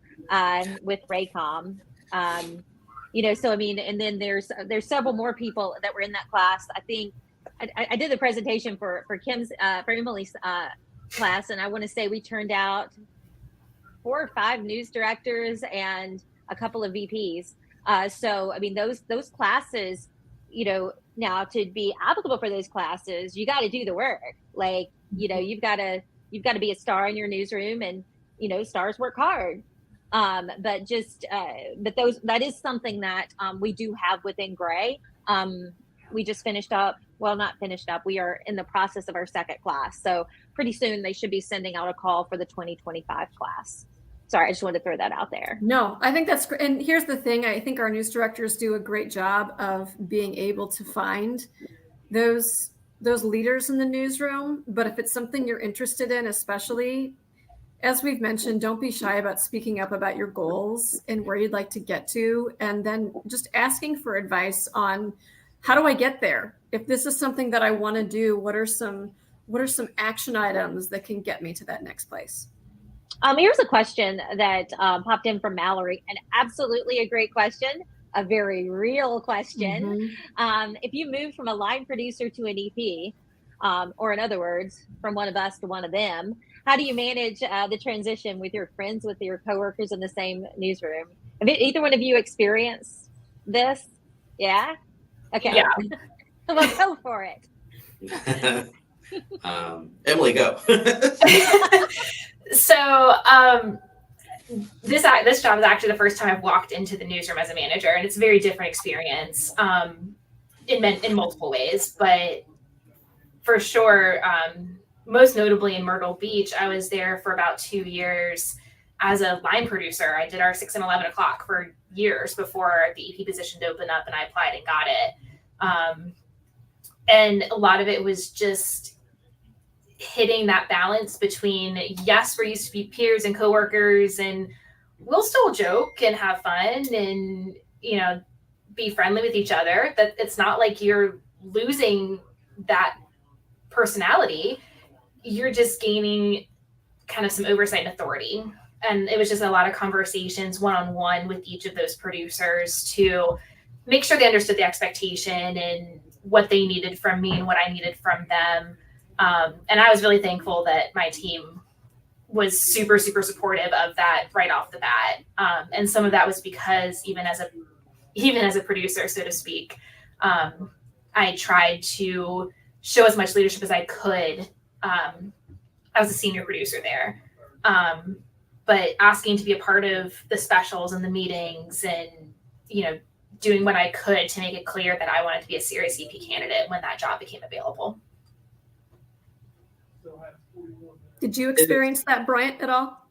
with Raycom. So I mean, and then there's several more people that were in that class. I think I did the presentation for Emily's class, and I want to say we turned out 4 or 5 news directors and a couple of VPs. So I mean, those classes, now to be applicable for those classes, you got to do the work. Like, you've got to be a star in your newsroom, and stars work hard. But that is something that we do have within Gray. We just not finished up. We are in the process of our second class. So pretty soon they should be sending out a call for the 2025 class. Sorry, I just wanted to throw that out there. No, I think that's great. And here's the thing. I think our news directors do a great job of being able to find those leaders in the newsroom. But if it's something you're interested in, especially as we've mentioned, don't be shy about speaking up about your goals and where you'd like to get to, and then just asking for advice on how do I get there? If this is something that I want to do, what are some action items that can get me to that next place? Here's a question that popped in from Mallory, and absolutely a great question, a very real question. If you move from a line producer to an EP, or in other words, from one of us to one of them, how do you manage the transition with your friends, with your coworkers in the same newsroom? Have either one of you experienced this? Yeah? Okay. Yeah. Well, go for it. Emily, go. So this job is actually the first time I've walked into the newsroom as a manager, and it's a very different experience in multiple ways. But for sure, most notably in Myrtle Beach, I was there for about 2 years as a line producer. I did our 6 and 11 o'clock for years before the EP position opened up, and I applied and got it. And a lot of it was just hitting that balance between, yes, we're used to be peers and coworkers, and we'll still joke and have fun and, be friendly with each other. That it's not like you're losing that personality. You're just gaining kind of some oversight and authority. And it was just a lot of conversations one-on-one with each of those producers to make sure they understood the expectation and what they needed from me and what I needed from them. And I was really thankful that my team was super, super supportive of that right off the bat. And some of that was because even as a producer, so to speak, I tried to show as much leadership as I could. I was a senior producer there. But asking to be a part of the specials and the meetings and, doing what I could to make it clear that I wanted to be a serious EP candidate when that job became available. Did you experience that, Bryant, at all?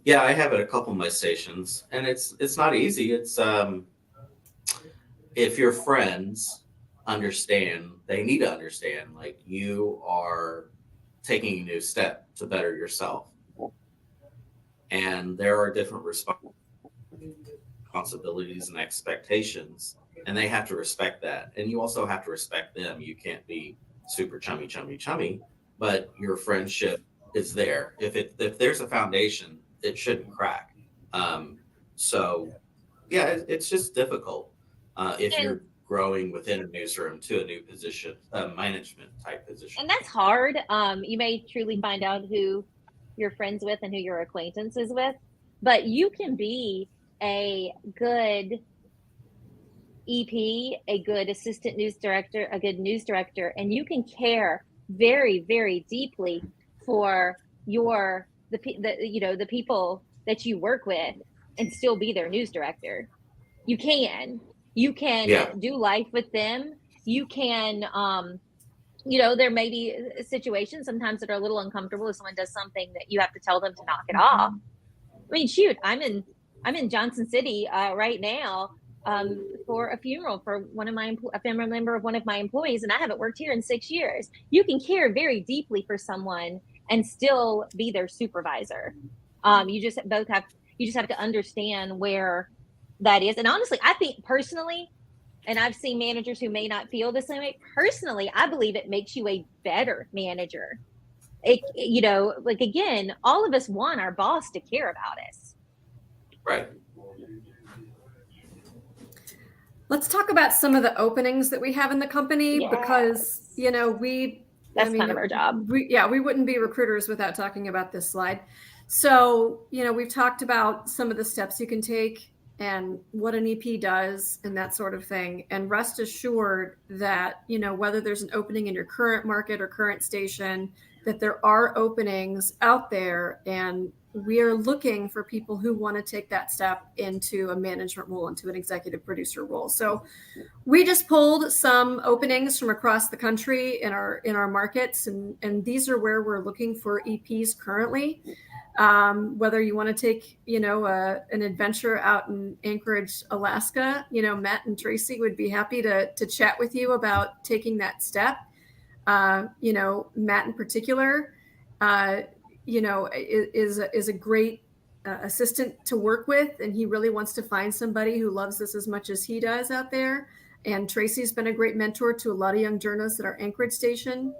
Yeah, I have at a couple of my stations, and it's not easy. It's if your friends understand, they need to understand, like, you are taking a new step to better yourself, and there are different responsibilities and expectations, and they have to respect that, and you also have to respect them. You can't be super chummy, but your friendship is there. If there's a foundation, it shouldn't crack. So yeah, it's just difficult if you're growing within a newsroom to a new position, a management type position. And that's hard. You may truly find out who you're friends with and who your acquaintance is with, but you can be a good EP, a good assistant news director, a good news director, and you can care very, very deeply for the people that you work with and still be their news director. You can do life with them. You can, there may be situations sometimes that are a little uncomfortable if someone does something that you have to tell them to knock it off. I mean, shoot, I'm in Johnson City right now for a funeral for a family member of one of my employees, and I haven't worked here in 6 years. You can care very deeply for someone and still be their supervisor. You just have to understand where that is. And honestly, I think personally, and I've seen managers who may not feel the same way. Personally, I believe it makes you a better manager. Again, all of us want our boss to care about us. Right. Let's talk about some of the openings that we have in the company, because, that's kind of our job. We wouldn't be recruiters without talking about this slide. So, we've talked about some of the steps you can take and what an EP does and that sort of thing. And rest assured that, whether there's an opening in your current market or current station, that there are openings out there, and we are looking for people who want to take that step into a management role, into an executive producer role. So we just pulled some openings from across the country in our markets, and these are where we're looking for EPs currently. Whether you want to take, an adventure out in Anchorage, Alaska, Matt and Tracy would be happy to chat with you about taking that step. Matt in particular, is a great assistant to work with, and he really wants to find somebody who loves this as much as he does out there. And Tracy's been a great mentor to a lot of young journalists at our Anchorage station.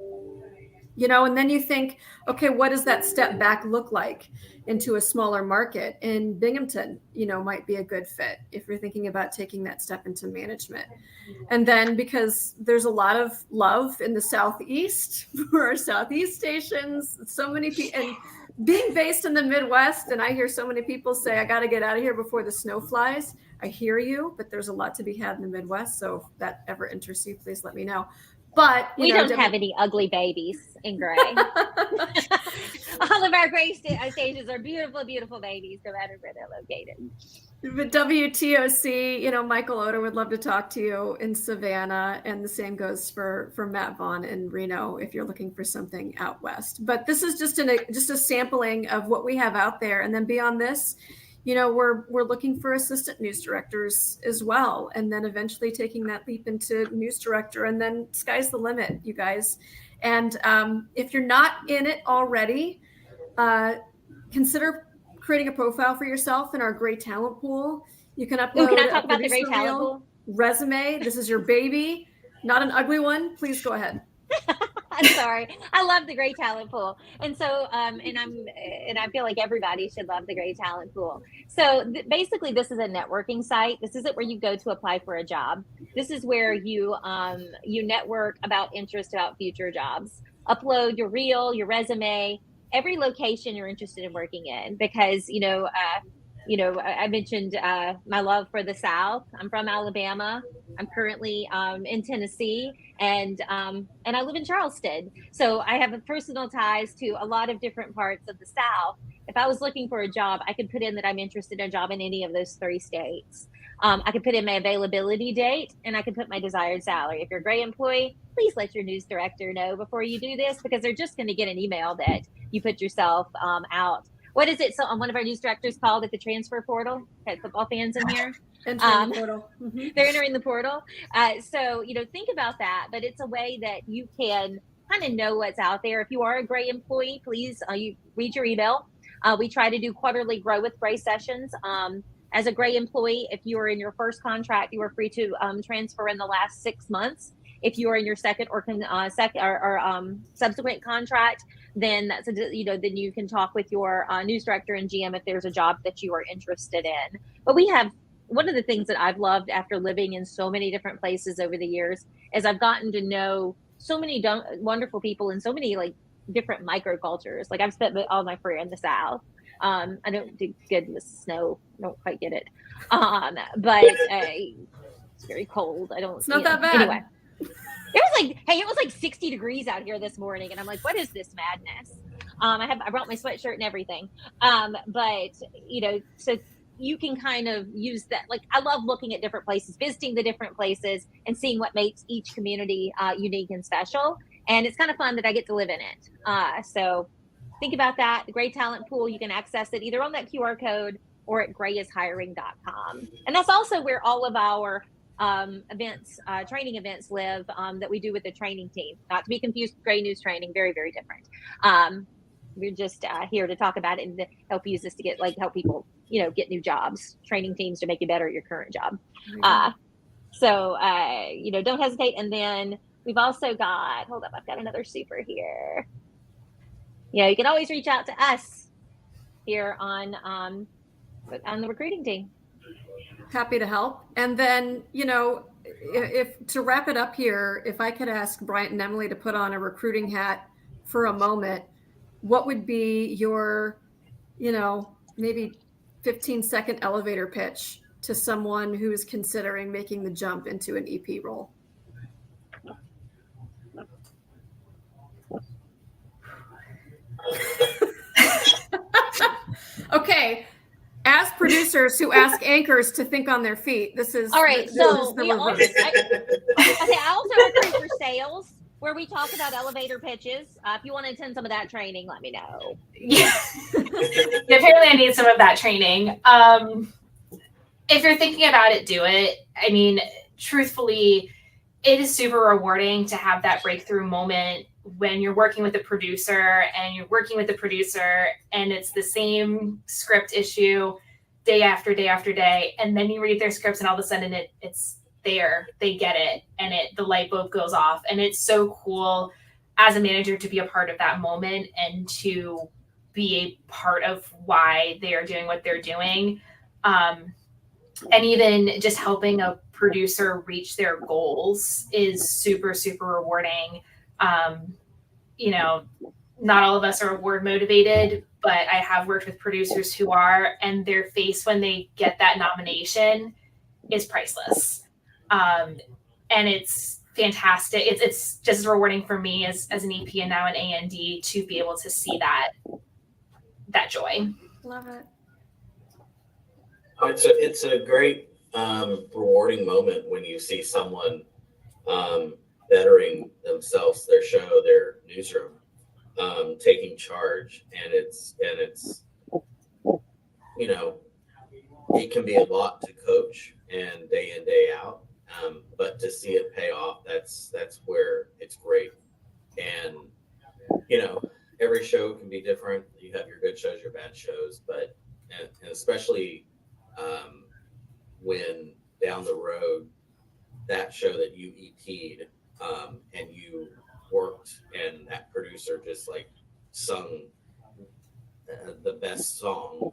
And then you think, okay, what does that step back look like into a smaller market? And Binghamton, might be a good fit if you're thinking about taking that step into management. And then because there's a lot of love in the Southeast for our Southeast stations, so many people, and being based in the Midwest, and I hear so many people say, I got to get out of here before the snow flies. I hear you, but there's a lot to be had in the Midwest. So if that ever interests you, please let me know. But we don't have any ugly babies in Gray. All of our Gray stations are beautiful, beautiful babies, no matter where they're located. But WTOC, Michael Oda would love to talk to you in Savannah, and the same goes for Matt Vaughn in Reno if you're looking for something out west. But this is just a sampling of what we have out there, and then beyond this, we're looking for assistant news directors as well, and then eventually taking that leap into news director, and then sky's the limit, you guys. And if you're not in it already, consider creating a profile for yourself in our Gray Talent Pool. You can upload can I talk about the Gray Talent Pool? Resume. This is your baby, not an ugly one. Please go ahead. I'm sorry. I love the Gray Talent Pool. And so, and I feel like everybody should love the Gray Talent Pool. So basically this is a networking site. This isn't where you go to apply for a job. This is where you network about interest about future jobs. Upload your reel, your resume, every location you're interested in working in, because, I mentioned my love for the South. I'm from Alabama. I'm currently in Tennessee, and I live in Charleston. So I have personal ties to a lot of different parts of the South. If I was looking for a job, I could put in that I'm interested in a job in any of those 3 states. I could put in my availability date, and I could put my desired salary. If you're a Gray employee, please let your news director know before you do this, because they're just going to get an email that you put yourself out. What is it? So one of our news directors called it the transfer portal. Had football fans in here. Entering the portal. Mm-hmm. They're entering the portal. So, think about that. But it's a way that you can kind of know what's out there. If you are a Gray employee, please you read your email. We try to do quarterly Grow with Gray sessions. As a Gray employee, if you are in your first contract, you are free to transfer in the last 6 months. If you are in your second or subsequent contract, then that's then you can talk with your news director and GM if there's a job that you are interested in. But we have one of the things that I've loved after living in so many different places over the years is I've gotten to know so many wonderful people in so many different microcultures. I've spent all my career in the South. I don't do good with snow. I don't quite get it. But it's very cold. It's not that bad. Anyway. It was like 60 degrees out here this morning, and I'm like, what is this madness? I brought my sweatshirt and everything. But so you can kind of use that. I love looking at different places, visiting the different places, and seeing what makes each community unique and special. And it's kind of fun that I get to live in it. So think about that. The Gray Talent Pool, you can access it either on that QR code or at grayishiring.com. And that's also where all of our events, training events live that we do with the training team. Not to be confused with Gray News Training, very, very different. We're just here to talk about it and to help use this to get help people, get new jobs, training teams to make you better at your current job. So don't hesitate. And then we've also got, hold up, I've got another super here. You can always reach out to us here on the recruiting team. Happy to help. And then, if to wrap it up here, if I could ask Bryant and Emily to put on a recruiting hat for a moment, what would be your, maybe 15-second elevator pitch to someone who is considering making the jump into an EP role? Okay. As producers who ask anchors to think on their feet, this is All right, this so is the we also, reverse. I also recruit for sales, where we talk about elevator pitches. If you want to attend some of that training, let me know. Yeah. Apparently, I need some of that training. If you're thinking about it, do it. I mean, truthfully, it is super rewarding to have that breakthrough moment when you're working with a producer and it's the same script issue day after day after day. And then you read their scripts and all of a sudden it's there, they get it, and the light bulb goes off. And it's so cool as a manager to be a part of that moment and to be a part of why they are doing what they're doing. And even just helping a producer reach their goals is super, super rewarding. You know, not all of us are award motivated, but I have worked with producers who are, and their face when they get that nomination is priceless. And it's fantastic. It's just as rewarding for me as an EP and now an A&D to be able to see that joy. Love it. It's a great rewarding moment when you see someone bettering themselves, their show, their newsroom, taking charge, and it's you know, it can be a lot to coach and day in day out, but to see it pay off, that's where it's great. And you know, every show can be different. You have your good shows, your bad shows, but and especially when down the road, that show that you EP'd and you worked and that producer just like sung the best song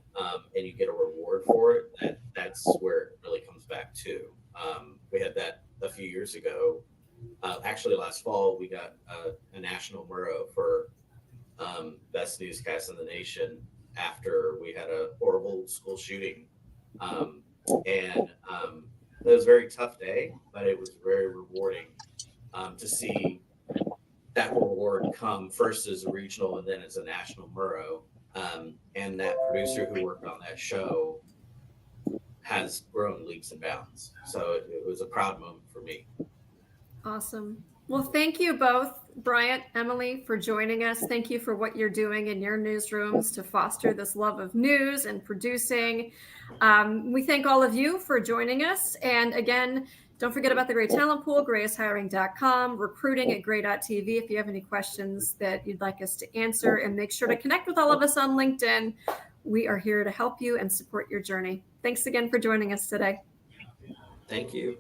and you get a reward for it, that's where it really comes back to. We had that a few years ago. Actually, last fall, we got a national Murrow for best newscast in the nation after we had a horrible school shooting. And it was a very tough day, but it was very rewarding to see that reward come first as a regional and then as a national Murrow. And that producer who worked on that show has grown leaps and bounds. So it was a proud moment for me. Awesome. Well, thank you both, Bryant, Emily, for joining us. Thank you for what you're doing in your newsrooms to foster this love of news and producing. We thank all of you for joining us. And again, don't forget about the Gray Talent Pool, grayishiring.com, recruiting at gray.tv if you have any questions that you'd like us to answer. And make sure to connect with all of us on LinkedIn. We are here to help you and support your journey. Thanks again for joining us today. Thank you.